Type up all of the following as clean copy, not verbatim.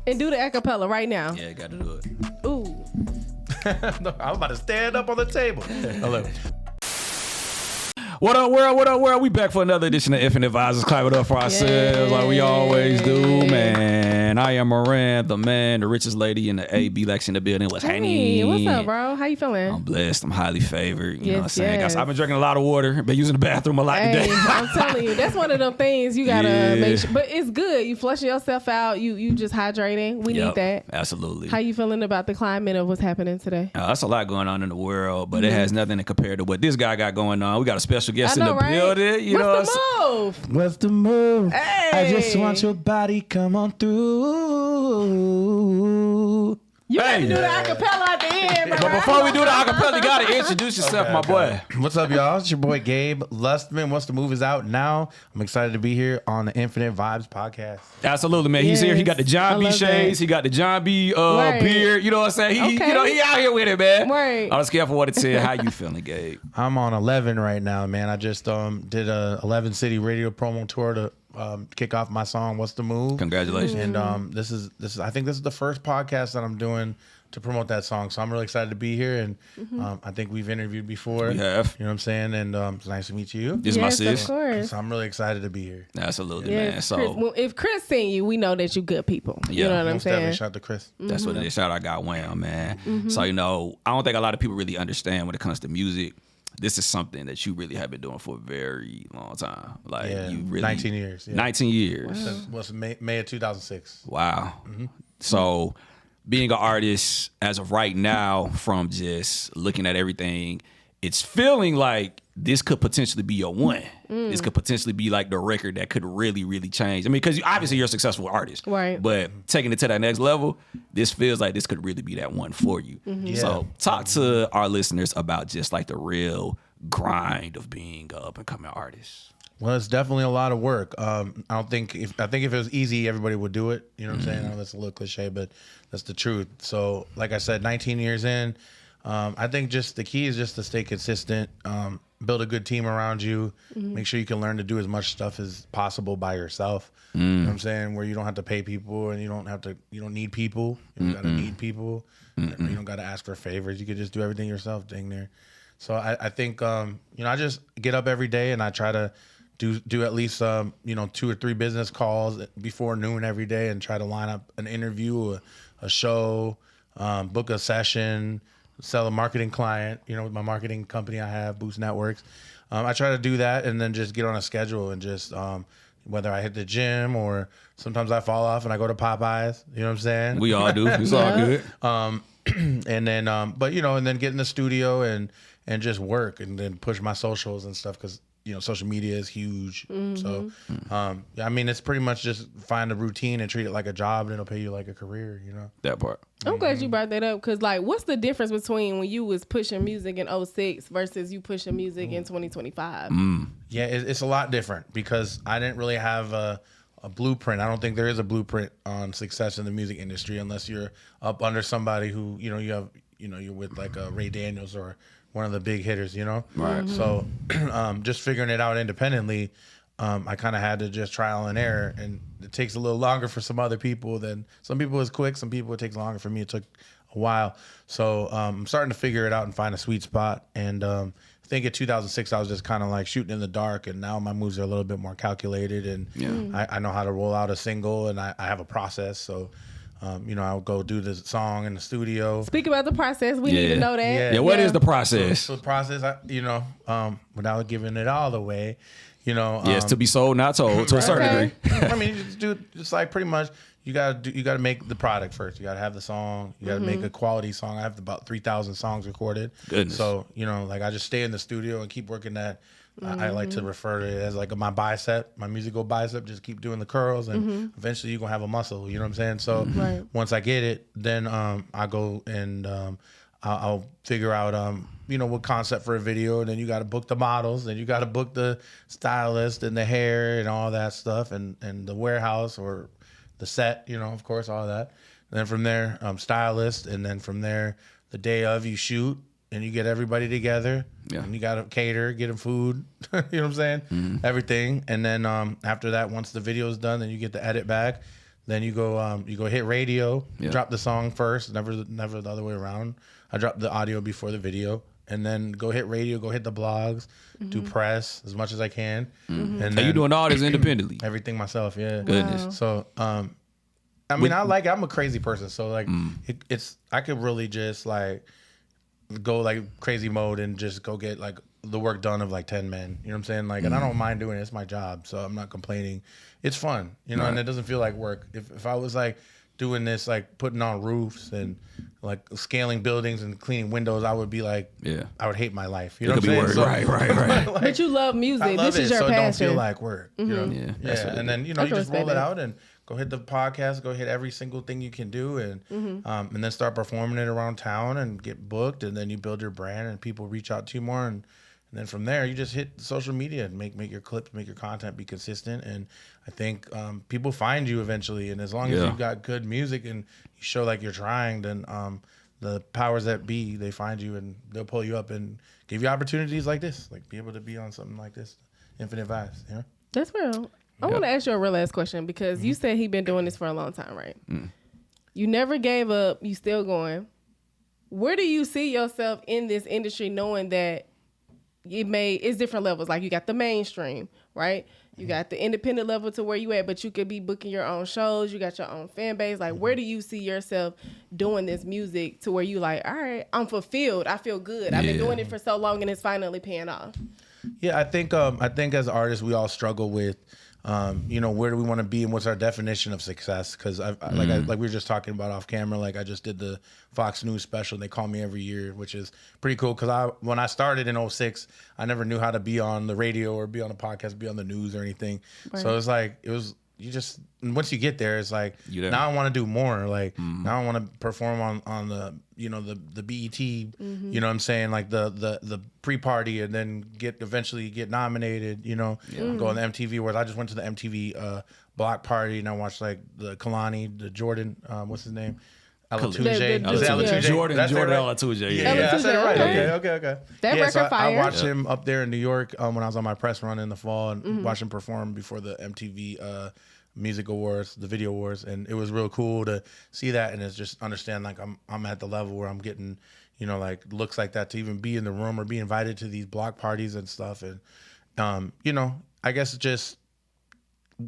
And do the acapella right now. Yeah, got to do it. Ooh. I'm about to stand up on the table. Hello. What up, world? What up, world? We back for another edition of Infinite Vibes. Clap it up for ourselves like we always do, man. I am Moran, the man, the richest lady in the A.B. Lex in the building. What's happening? What's up, bro? How you feeling? I'm blessed. I'm highly favored. You know what I'm saying? Yes. I've been drinking a lot of water. Been using the bathroom a lot today. I'm telling you, that's one of them things you gotta make sure. But it's good. You flushing yourself out. You just hydrating. We need that. Absolutely. How you feeling about the climate of what's happening today? That's a lot going on in the world, but it has nothing to compare to what this guy got going on. We got a special guest in the building. You know What's the move? What's the move? Hey. I just want your body, come on through. You got to do the acapella at the end, bro. But before we do the acapella, you got to introduce yourself, my boy. What's up, y'all? It's your boy Gabe Lustman. What's the move is out now. I'm excited to be here on the Infinite Vibes podcast. Absolutely, man. He's here. He got the John B. I love shades. that. He got the John B. Right. beard. You know what I'm saying? He, Okay. you know, he out here with it, man. Right. I was careful what it said. How you feeling, Gabe? I'm on 11 right now, man. I just did a 11 city radio promo tour to kick off my song "What's the Move." Congratulations. And this is I think this is the first podcast that I'm doing to promote that song, so I'm really excited to be here. And I think we've interviewed before. We have. You know what I'm saying? And it's nice to meet you. This is my sis. Of course. So I'm really excited to be here. Absolutely, Yes, man. So Chris, well, if Chris seen you, we know that you good people. You Yeah. know what I'm Most definitely. saying? Shout out to Chris. that's what it is. Shout out, got wham, man. So, you know, I don't think a lot of people really understand when it comes to music. This is something that you really have been doing for a very long time. Like Yeah, you really 19 years. Yeah. 19 years. Since was May of 2006. Wow. So being an artist as of right now, from just looking at everything, it's feeling like this could potentially be your one. This could potentially be like the record that could really, really change. I mean, because obviously you're a successful artist. Right. But taking it to that next level, this feels like this could really be that one for you. Yeah. So talk to our listeners about just like the real grind of being an up-and-coming artist. Well, it's definitely a lot of work. I think if it was easy, everybody would do it. You know what I'm saying? I know that's a little cliche, but that's the truth. So, like I said, 19 years in, I think just the key is just to stay consistent, build a good team around you, make sure you can learn to do as much stuff as possible by yourself. You know what I'm saying? Where you don't have to pay people and you don't need people. You don't got to need people. You don't got to ask for favors. You can just do everything yourself, dang near. So I think, I just get up every day and I try to do at least 2 or 3 business calls before noon every day and try to line up an interview, a show, book a session, sell a marketing client, with my marketing company I have, Boost Networks. I try to do that and then just get on a schedule and just whether I hit the gym or sometimes I fall off and I go to Popeyes, you know what I'm saying? We all do. It's all good. And then and then get in the studio and just work and then push my socials and stuff because social media is huge. So it's pretty much just find a routine and treat it like a job and it'll pay you like a career, That part. I'm glad you brought that up because, what's the difference between when you was pushing music in 06 versus you pushing music in 2025? Yeah, it's a lot different because I didn't really have a blueprint. I don't think there is a blueprint on success in the music industry unless you're up under somebody who, you're with like Ray Daniels or one of the big hitters, Right. So just figuring it out independently, I kind of had to just trial and error, and it takes a little longer for some other people than some people. It's quick. Some people it takes longer. For me, it took a while. So I'm starting to figure it out and find a sweet spot. And I think in 2006, I was just kind of like shooting in the dark, and now my moves are a little bit more calculated, and I know how to roll out a single, and I have a process. So I'll go do the song in the studio. Speak about the process. We need to know that. Yeah, what is the process? So the process, without giving it all away, yes, to be sold, not told, to a certain degree. I mean, it's like pretty much you gotta make the product first. You gotta have the song. You gotta make a quality song. I have about 3,000 songs recorded. Goodness. So I just stay in the studio and keep working that. I like to refer to it as like my bicep, my musical bicep. Just keep doing the curls, and eventually you're gonna have a muscle. You know what I'm saying? So once I get it, then I go and I'll figure out what concept for a video, and then you got to book the models, and you got to book the stylist and the hair and all that stuff, and the warehouse or the set, of course, all that. And then from there, stylist, and then from there, the day of you shoot. And you get everybody together, and you got to cater, get them food, you know what I'm saying? Everything. And then after that, once the video's done, then you get the edit back. Then you go hit radio, Yeah. drop the song first, never the other way around. I drop the audio before the video, and then go hit radio, go hit the blogs, do press as much as I can, and So then you doing all this independently? everything myself. Yeah, Goodness. So I mean, I'm a crazy person, so like it's I could really just like go like crazy mode and just go get like the work done of like 10 men. You know what I'm saying? Like, and I don't mind doing it. It's my job, so I'm not complaining. It's fun, you know, and it doesn't feel like work. If I was like doing this, like putting on roofs and like scaling buildings and cleaning windows, I would be like, I would hate my life. You know what I'm saying? So, right. like, But you love music. I love this is it, your so passion. it don't feel like work. You know? Yeah. And then you I can just roll respect it that. out and go hit the podcast, go hit every single thing you can do, and then start performing it around town and get booked, and then you build your brand and people reach out to you more, and then from there you just hit social media and make your clips, make your content, be consistent, and I think people find you eventually, and as long as you've got good music and you show like you're trying, then the powers that be, they find you and they'll pull you up and give you opportunities like this, like be able to be on something like this, Infinite Vibes, you know? That's real. I want to ask you a real last question because you said he been doing this for a long time, right? You never gave up. You still going. Where do you see yourself in this industry, knowing that it's different levels? Like you got the mainstream, right? You got the independent level to where you at, but you could be booking your own shows. You got your own fan base. Like, where do you see yourself doing this music to where you like, all right, I'm fulfilled. I feel good. I've been doing it for so long and it's finally paying off. Yeah, I think as artists, we all struggle with, where do we want to be and what's our definition of success? Because like we were just talking about off camera, like I just did the Fox News special. And they call me every year, which is pretty cool. Because when I started in 06, I never knew how to be on the radio or be on a podcast, be on the news or anything. Right. So you just once you get there, it's like now I want to do more. Like now I want to perform on the the BET. You know what I'm saying, like the pre-party, and then eventually get nominated. Go on the MTV Awards. I just went to the MTV block party and I watched like the Kalani, the Jordan, what's his name? Alatuve. Jordan Alatuve. Yeah, I said it right. Okay. Okay. That record fire. I watched him up there in New York when I was on my press run in the fall and watched him perform before the MTV Music Awards, the Video Awards, and it was real cool to see that and it's just understand like I'm at the level where I'm getting like looks like that to even be in the room or be invited to these block parties and stuff, and I guess just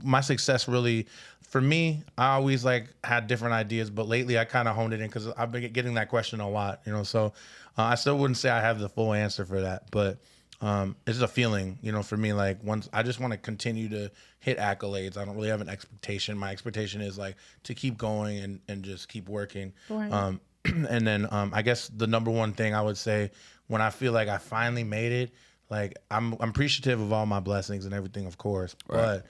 my success really. For me, I always like had different ideas, but lately I kind of honed it in because I've been getting that question a lot, So I still wouldn't say I have the full answer for that, but it's just a feeling, for me. Like once I just want to continue to hit accolades. I don't really have an expectation. My expectation is like to keep going and just keep working. Right. And then I guess the number one thing I would say when I feel like I finally made it, like I'm appreciative of all my blessings and everything, of course, right.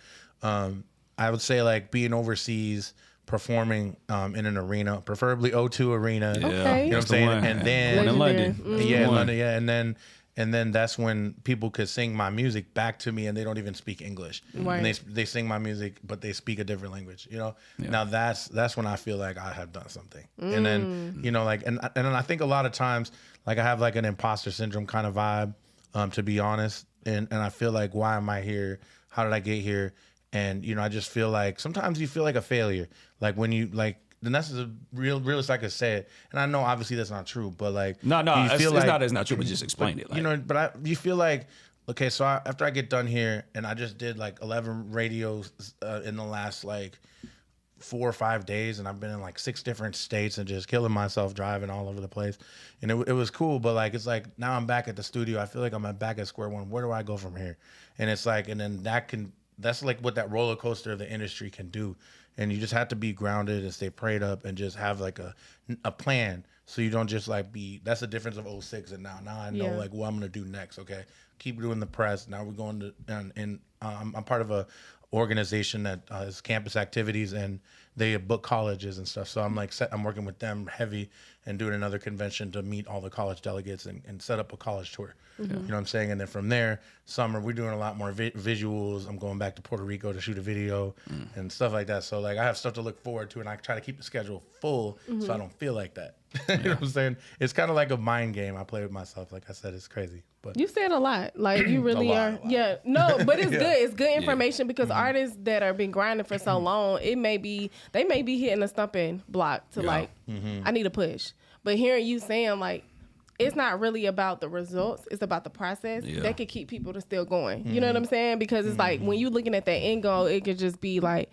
But I would say like being overseas, performing in an arena, preferably O2 Arena. Okay. You know what I'm saying? And then in London. In London, yeah. And then that's when people could sing my music back to me and they don't even speak English. Right. And they sing my music, but they speak a different language, Yeah. Now that's when I feel like I have done something. And then, and I think a lot of times, like I have like an imposter syndrome kind of vibe, to be honest. And I feel like, why am I here? How did I get here? And, I just feel like sometimes you feel like a failure. Like when you like, and that's the realest I could say it. And I know obviously that's not true, but like, no, it's not true, but just explain it. Like, you feel like, okay, so after I get done here and I just did like 11 radios in the last like 4 or 5 days, and I've been in like 6 different states and just killing myself driving all over the place. And it was cool, but like, it's like now I'm back at the studio. I feel like I'm back at square one. Where do I go from here? And it's like, and then that's like what that roller coaster of the industry can do. And you just have to be grounded and stay prayed up and just have like a plan. So you don't just like that's the difference of 06 and now. Now I know like what I'm going to do next. Okay. Keep doing the press. Now we're going to, and I'm part of a organization that is campus activities and they book colleges and stuff. So I'm working with them heavy and doing another convention to meet all the college delegates and set up a college tour. Mm-hmm. You know what I'm saying? And then from there, summer, we're doing a lot more visuals. I'm going back to Puerto Rico to shoot a video and stuff like that. So like I have stuff to look forward to and I try to keep the schedule full so I don't feel like that. You know what I'm saying? It's kind of like a mind game I play with myself. Like I said, it's crazy. But You said a lot. Like you really A are. lot. Yeah. No, but it's Yeah. good. It's good information because artists that are been grinding for so long, they may be hitting a stumping block to like, I need a push. But hearing you saying like, it's not really about the results. It's about the process that could keep people to still going. You know what I'm saying? Because it's like when you looking at that end goal, it could just be like,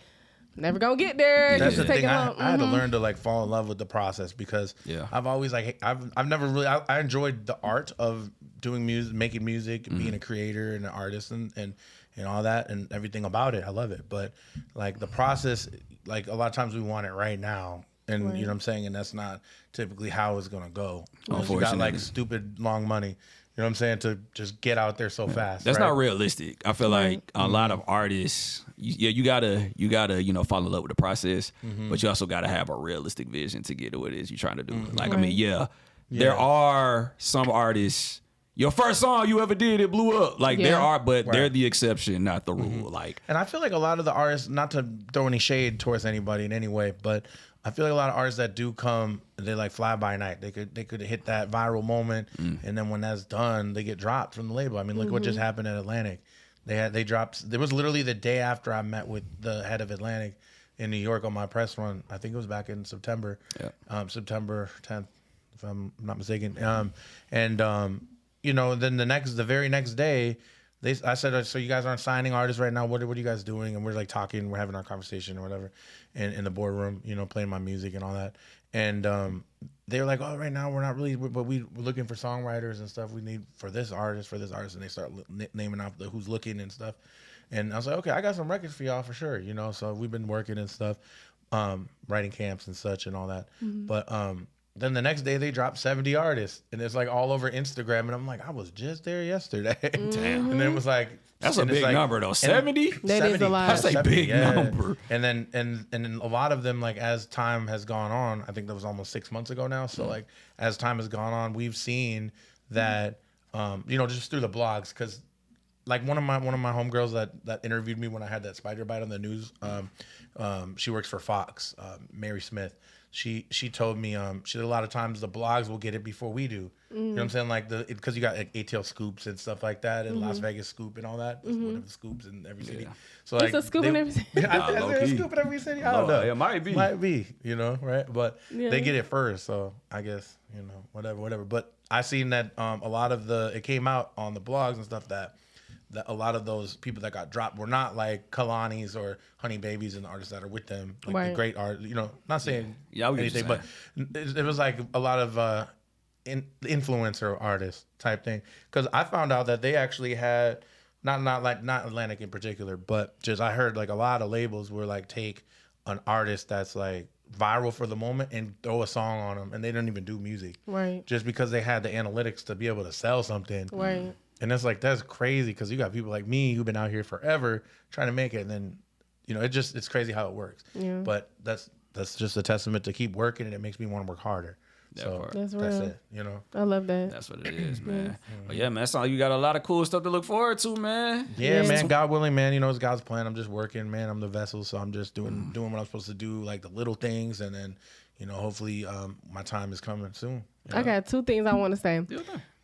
never gonna get there. that's the Just take thing. it I home. had to learn to like fall in love with the process because I've always like I've never really I enjoyed the art of doing music, making music, being a creator and an artist and all that and everything about it. I love it, but like the process, like a lot of times we want it right now. And you know what I'm saying? And that's not typically how it's going to go. If you got like stupid long money, you know what I'm saying, to just get out there so fast. That's right? not realistic. I feel like a lot of artists, you gotta, fall in love with the process, but you also gotta have a realistic vision to get to what it is you're trying to do. Like, I mean, there are some artists. Your first song you ever did, it blew up. Like there are, but they're the exception, not the rule. Like, and I feel like a lot of the artists, not to throw any shade towards anybody in any way, but I feel like a lot of artists that do come, they like fly by night. They could hit that viral moment, and then when that's done, they get dropped from the label. I mean, look what just happened at Atlantic. They dropped. There was literally the day after I met with the head of Atlantic in New York on my press run. I think it was back in September, September 10th, if I'm not mistaken. You know, then the very next day, I said, so you guys aren't signing artists right now. What are you guys doing? And we're like talking, we're having our conversation or whatever, in the boardroom, you know, playing my music and all that. And they were like, oh, right now we're not really, but we're looking for songwriters and stuff. We need for this artist, and they start naming off who's looking and stuff. And I was like, okay, I got some records for y'all for sure, you know. So we've been working and stuff, writing camps and such and all that. But then the next day they dropped 70 artists, and it's like all over Instagram, and I'm like, I was just there yesterday. Damn. And then it was like, that's a big number though. 70? That is a lot. That's a big number. And then a lot of them, like as time has gone on, I think that was almost 6 months ago now. So like as time has gone on, we've seen that, you know, just through the blogs, because like one of my homegirls that interviewed me when I had that spider bite on the news, she works for Fox, Mary Smith. She told me she said a lot of times the blogs will get it before we do. You know what I'm saying? Like because you got like ATL Scoops and stuff like that, and Las Vegas Scoop and all that. Whatever Scoops in every city. So like it's a scoop in every city. Is there a scoop in every city? I don't know. It might be. You know, right? But they get it first, so I guess, you know, whatever. But I seen that a lot of it came out on the blogs and stuff that a lot of those people that got dropped were not like Kalani's or Honey Babies and the artists that are with them, like the great art. You know, not saying anything, but it was like a lot of influencer artists type thing. Because I found out that they actually had not Atlantic in particular, but just I heard like a lot of labels were like take an artist that's like viral for the moment and throw a song on them, and they don't even do music, right? Just because they had the analytics to be able to sell something, right? And it's like, that's crazy because you got people like me who've been out here forever trying to make it. And then, you know, it's crazy how it works. Yeah. But that's just a testament to keep working, and it makes me want to work harder. So that's it, you know. I love that. That's what it is, man. But yeah, man, so you got a lot of cool stuff to look forward to, man. Yeah, man. God willing, man. You know, it's God's plan. I'm just working, man. I'm the vessel, so I'm just doing what I'm supposed to do, like the little things, and then, you know, hopefully my time is coming soon. You know? I got two things I want to say.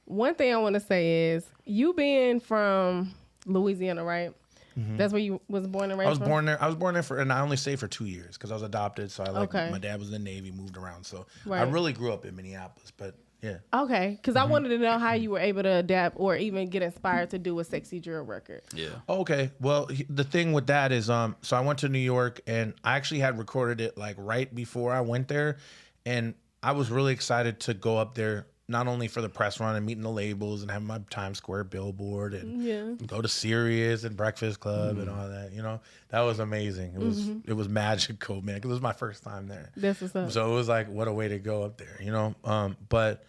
One thing I want to say is you being from Louisiana, right? That's where you was born and raised. I was born there and I only stayed for 2 years because I was adopted. So my dad was in the Navy, moved around. So I really grew up in Minneapolis, but yeah. Okay, because I wanted to know how you were able to adapt or even get inspired to do a sexy drill record. Yeah. Okay. Well, the thing with that is, so I went to New York and I actually had recorded it like right before I went there, and I was really excited to go up there. Not only for the press run and meeting the labels and having my Times Square billboard and go to Sirius and Breakfast Club and all that, you know, that was amazing. It was magical, man, because it was my first time there. That's what's up. So it was like, what a way to go up there, you know. But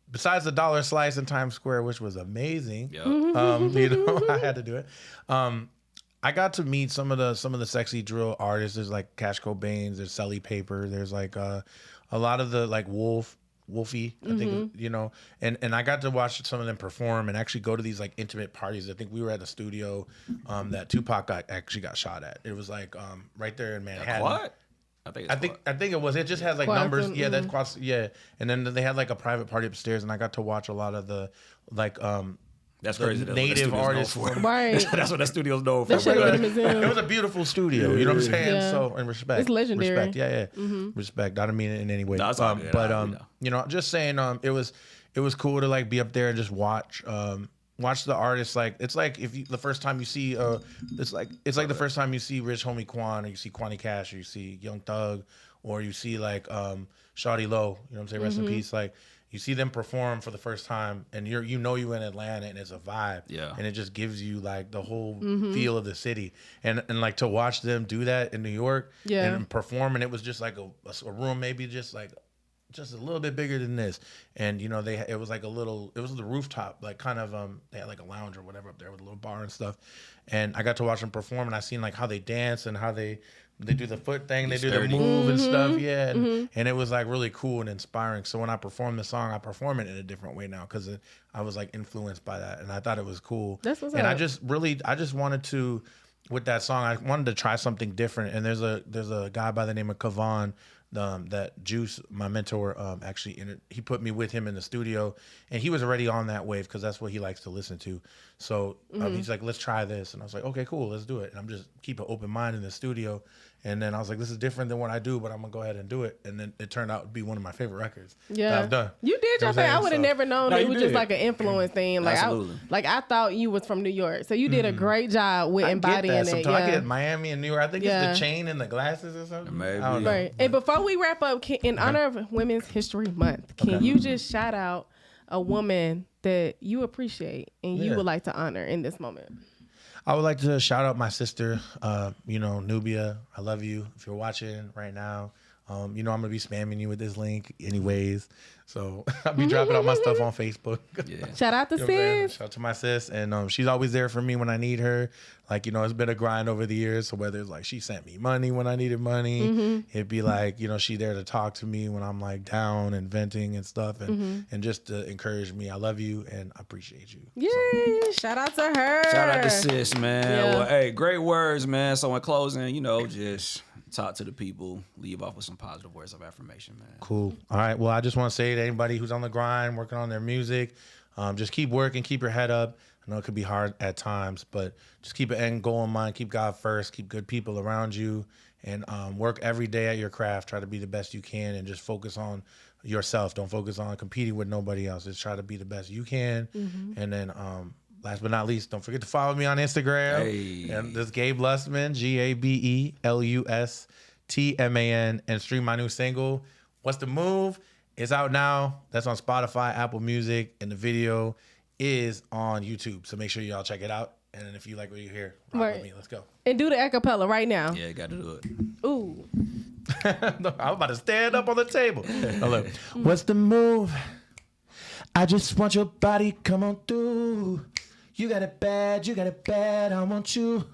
besides the dollar slice in Times Square, which was amazing, you know, I had to do it. I got to meet some of the sexy drill artists. There's like Cash Cobain's, there's Selly Paper, there's like a lot of the like Wolfie, I think, you know, and I got to watch some of them perform and actually go to these like intimate parties. I think we were at a studio that Tupac actually got shot at. It was like right there in Manhattan. What? I think it was. It just has like Quantum, numbers. Yeah, that quad. Yeah, and then they had like a private party upstairs, and I got to watch a lot of the like that's the crazy. native artists. Right. That's what that studio's known for. That should have been a museum. It was a beautiful studio. You know what I'm saying? Yeah. So, in respect, It's legendary. Respect, yeah. Respect. I don't mean it in any way. No, it's all good. But you know, just saying, it was cool to like be up there and just watch the artists. Like it's like if you the first time you see it's like the first time you see Rich Homie Quan, or you see Kwani Cash, or you see Young Thug, or you see like Shawty Low. You know what I'm saying? Rest in peace. Like you see them perform for the first time, and you're in Atlanta, and it's a vibe. Yeah. And it just gives you like the whole feel of the city, and like to watch them do that in New York, and perform, and it was just like a room, maybe just a little bit bigger than this, and you know it was the rooftop, like kind of they had like a lounge or whatever up there with a little bar and stuff, and I got to watch them perform, and I seen like how they dance and how they do the foot thing, they do the move and stuff, and it was like really cool and inspiring. So when I perform the song, I perform it in a different way now because I was like influenced by that, and I thought it was cool. That's what's and up. I just wanted to, with that song, I wanted to try something different. And there's a guy by the name of Kavan, that Juice, my mentor, actually he put me with him in the studio, and he was already on that wave because that's what he likes to listen to. So he's like, let's try this, and I was like, okay, cool, let's do it. And I'm just keep an open mind in the studio. And then I was like, this is different than what I do, but I'm gonna go ahead and do it. And then it turned out to be one of my favorite records that I've done. You did your thing. I would have never known it was just like an influence thing. Like Absolutely. I thought you was from New York, so you did a great job with embodying it. Sometimes Yeah. I get Miami and New York. I think it's the chain and the glasses or something. Maybe. I don't know. Right. And before we wrap up, in honor of Women's History Month, can you just shout out a woman that you appreciate and you would like to honor in this moment? I would like to shout out my sister, Nubia. I love you. If you're watching right now, I'm going to be spamming you with this link anyways. So I'll be dropping all my stuff on Facebook. Yeah. Shout out to sis. Shout out to my sis. And she's always there for me when I need her. Like, it's been a grind over the years. So whether it's like she sent me money when I needed money, it'd be like, she there to talk to me when I'm like down and venting and stuff. And just to encourage me. I love you and I appreciate you. Yay. Shout out to her. Shout out to sis, man. Yeah. Well, hey, great words, man. So in closing, just talk to the people, leave off with some positive words of affirmation, man. Cool. All right. Well, I just want to say to anybody who's on the grind, working on their music, just keep working, keep your head up. I know it could be hard at times, but just keep an end goal in mind. Keep God first. Keep good people around you, and work every day at your craft. Try to be the best you can, and just focus on yourself. Don't focus on competing with nobody else. Just try to be the best you can, and then last but not least, don't forget to follow me on Instagram. Hey. And this Gabe Lustman, GabeLustman, and stream my new single, What's the Move? It's out now. That's on Spotify, Apple Music, and the video is on YouTube. So make sure y'all check it out. And then if you like what you hear, rock with me. Let's go. And do the acapella right now. Yeah, got to do it. Ooh. I'm about to stand up on the table. Oh, look. What's the move? I just want your body, come on through. You got it bad, I want you.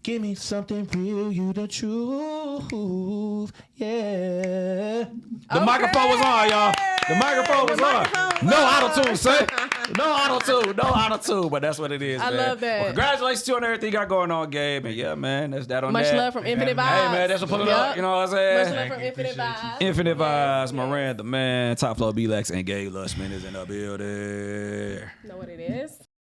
Give me something real, you the truth, yeah. The microphone was on, y'all. The microphone was on. No auto-tune, son. No auto-tune, but that's what it is, I man. love that. Well, congratulations to you on everything you got going on, Gabe. And yeah, man, that's that on Much that. love from Infinite Vibes. Hey, man, that's what put it up. You know what I'm saying? Much love from Infinite Vibes. Infinite Vibes, Miranda, man, Top Flow B-Lex, and Gabe Lustman is in the building. Know what it is?